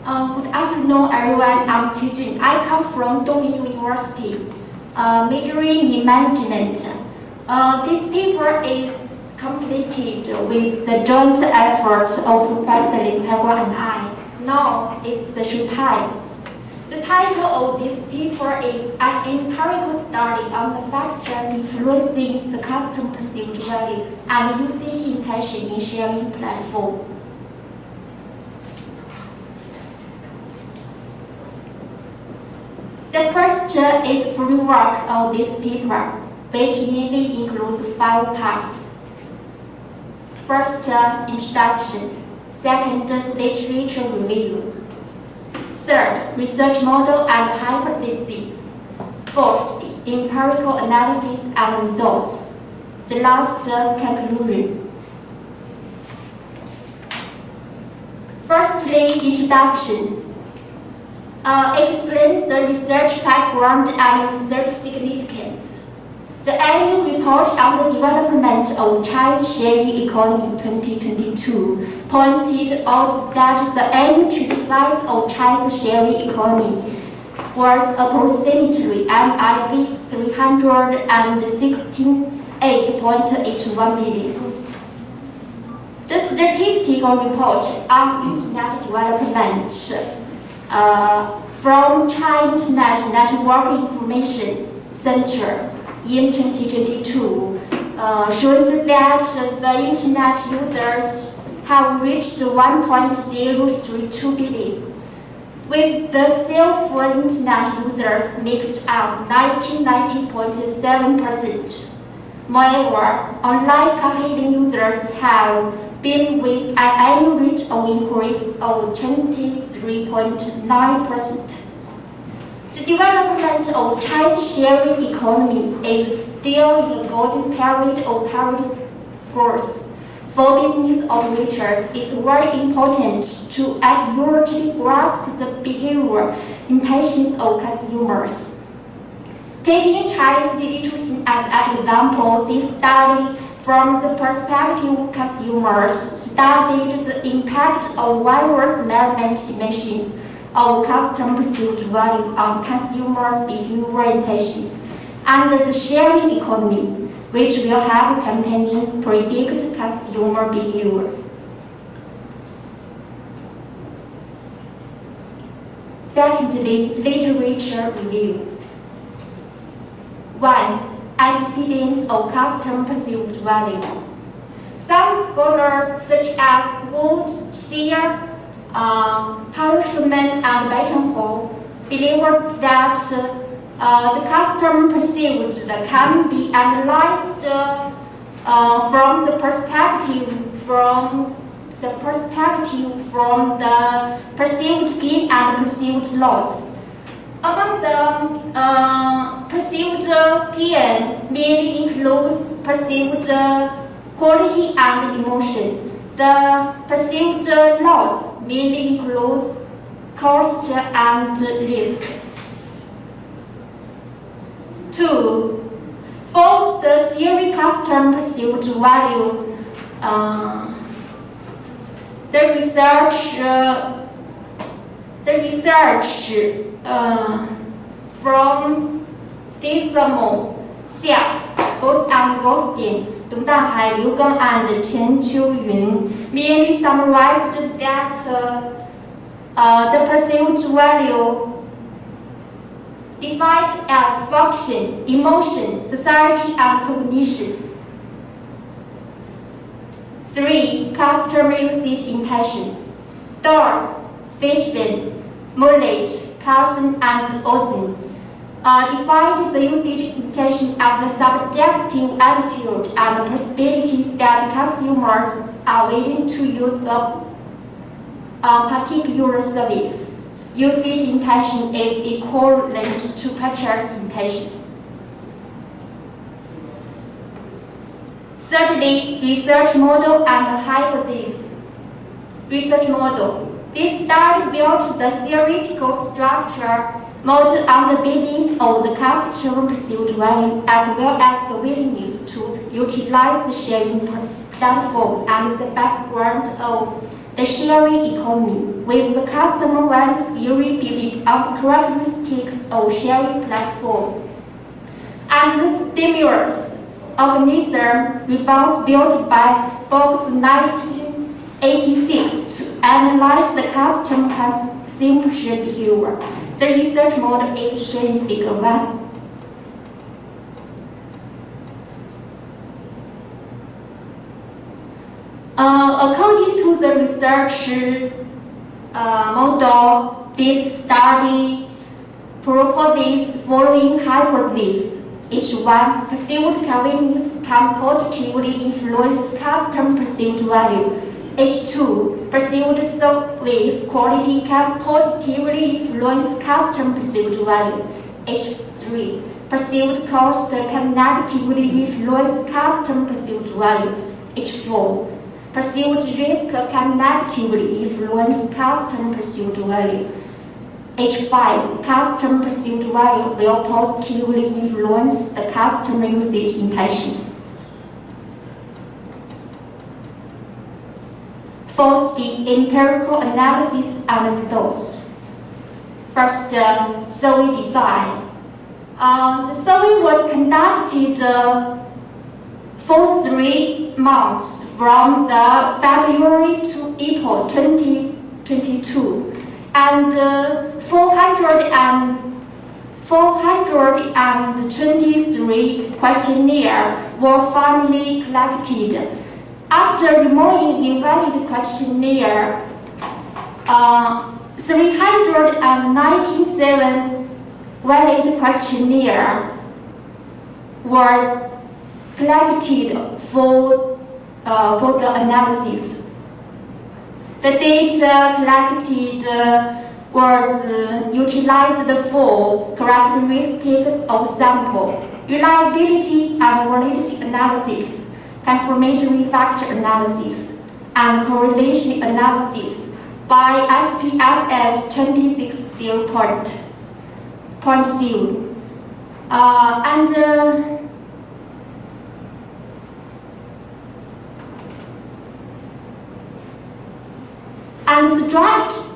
Good afternoon, everyone. I'm Jun Cui. I come from Dongyi University, majoring in management. This paper is completed with the joint efforts of Professor Lin Chae-Kwan and I. Now it's the show time. The title of this paper is An Empirical Study on the Factors Influencing the Customer Perceived Value and Usage Intention in Sharing Platform. The first is framework of this paper, which mainly includes 5 parts. First, introduction. Second, literature review. Third, research model and hypothesis. Fourth, empirical analysis and results. The last, conclusion. Firstly, introduction. Explain the research background and research significance. The annual report on the development of China's sharing economy 2022 pointed out that the annual trade size of China's sharing economy was approximately MIB 368.81 billion. The statistical report on internet development from China Internet Network Information Center in 2022 showed that the internet users have reached 1.032 billion, with the cell phone internet users made up 90.7%. Moreover, online car-hailing users have been with an annual rate of increase of 23.9%. The development of China's sharing economy is still in a golden period of rapid growth. For business operators, it's very important to accurately grasp the behavior intentions of consumers. Taking China's digital scene as an example, this study from the perspective of consumers studied the impact of various measurement dimensions of customer perceived value on consumer behavior intentions under the sharing economy, which will help companies predict consumer behavior. Secondly, literature review. 1. Antecedents of customer perceived value. Some scholars such as Wood, Shear, Parashman, and Baton believe that the customer perceived can be analyzed from the perspective from the perceived gain and perceived loss. Among the perceived gain mainly includes perceived quality and emotion. The perceived loss mainly includes cost and risk. 2. For the theory customer perceived value, the research from Disamo, Xiao, Ghost and Ghostin, Dong Danhai, Liu Gang, and Chen Qiuyun merely summarized that the perceived value defined as function, emotion, society, and cognition. 3. Customer usage intention. Dawes, Fishman, Mullet, Carlson, and Ozin defined the usage intention as the subjective attitude and possibility that consumers are willing to use a particular service. Usage intention is equivalent to purchase intention. Thirdly, research model and hypothesis. Research model. This study built the theoretical structure model on the basis of the customer perceived value as well as the willingness to utilize the sharing platform and the background of the sharing economy, with the customer value theory built on the characteristics of sharing platform. And the stimulus organism response built by Box 1986 to analyze the customer consumption behavior. The research model is shown in Figure 1. According to the research model, this study proposes following hypotheses. H1, perceived convenience can positively influence customer perceived value. H2, perceived service quality can positively influence customer perceived value. H3, perceived cost can negatively influence customer perceived value. H4, perceived risk can negatively influence customer perceived value. H5, customer perceived value will positively influence the customer usage impression. Fourthly, empirical analysis and results. First, survey design. The survey was conducted for 3 months from the February to April 2022, and 423 questionnaires were finally collected. After removing invalid questionnaire, 397 valid questionnaires were collected for the analysis. The data collected was utilized for characteristics of sample, reliability and validity analysis, confirmatory factor analysis, and correlation analysis by SPSS 2060.0.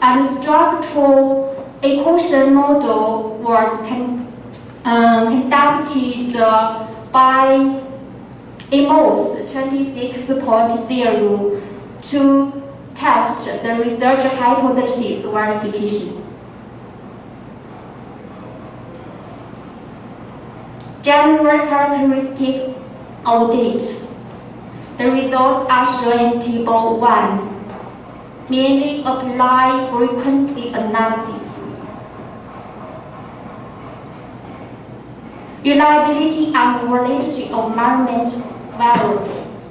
And structural equation model was conducted by EMOS 26.0 to test the research hypothesis verification. General characteristic of data. The results are shown in Table 1. Mainly apply frequency analysis. Reliability and validity of measurement variables.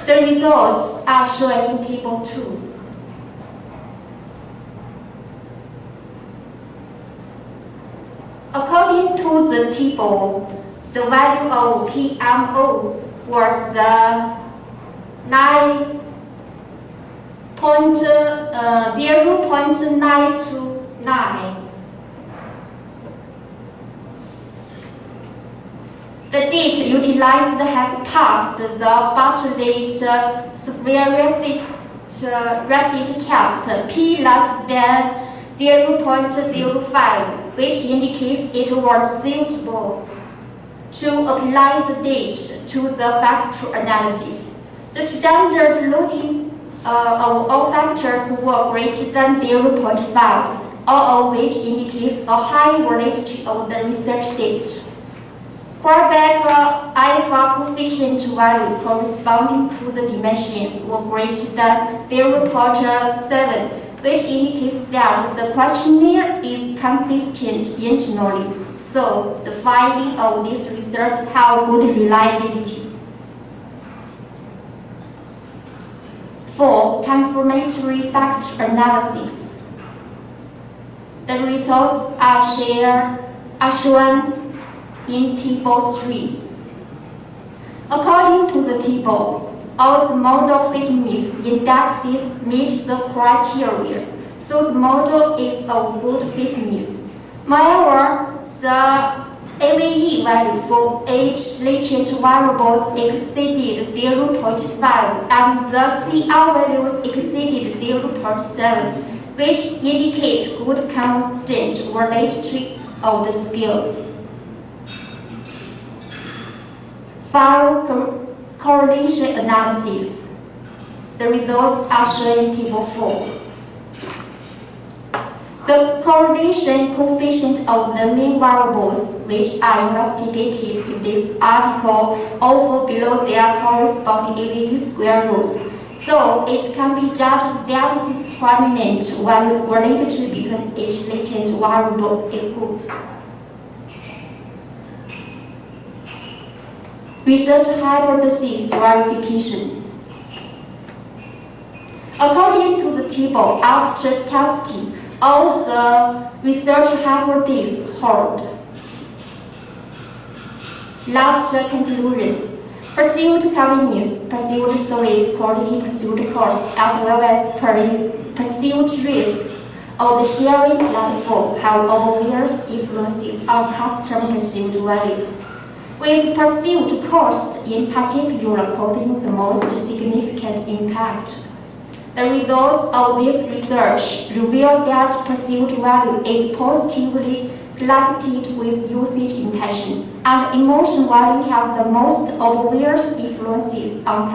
The results are shown in Table 2. According to the table, the value of PMO was the 0.929. The data utilized has passed the Bartlett spherical test P less than 0.05, which indicates it was suitable to apply the data to the factor analysis. The standard loadings of all factors were greater than 0.5, all of which indicates a high validity of the research data. Whereby alpha coefficient value corresponding to the dimensions were greater than 0.7, which indicates that the questionnaire is consistent internally. So the finding of this research have good reliability. 4. Confirmatory factor analysis. The results are shown in Table 3. According to the table, all the model fitness indexes meet the criteria, so the model is of good fitness. Moreover, the AVE value for each latent variables exceeded 0.5 and the CR values exceeded 0.7, which indicates good content validity of the skill. File correlation analysis. The results are shown in Table 4. The correlation coefficient of the mean variables, which are investigated in this article, all fall below their corresponding AVE square rules. So it can be judged that the discriminant validity between each latent variable is good. Research hypothesis verification. According to the table, after testing, all the research hypotheses hold. Last conclusion. Perceived convenience, perceived service quality, perceived cost, as well as perceived risk of the sharing platform have obvious influences on customer perceived value, with perceived cost in particular causing the most significant impact. The results of this research reveal that perceived value is positively correlated with usage intention, and emotion value have the most obvious influences on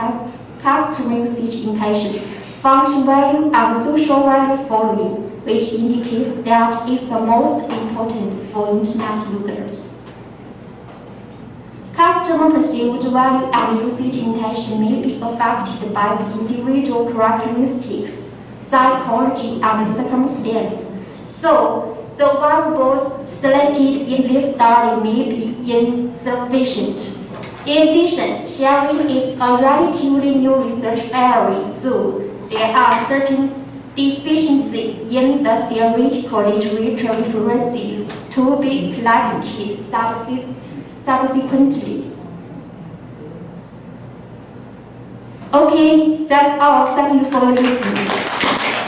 customer usage intention, function value, and social value following, which indicates that it's the most important for Internet users. Customer perceived value and usage intention may be affected by the individual characteristics, psychology, and circumstance. So, the variables selected in this study may be insufficient. In addition, sharing is a relatively new research area, so there are certain deficiencies in the theoretical literature references to be collected subsequently. Okay, that's all. Thank you for listening.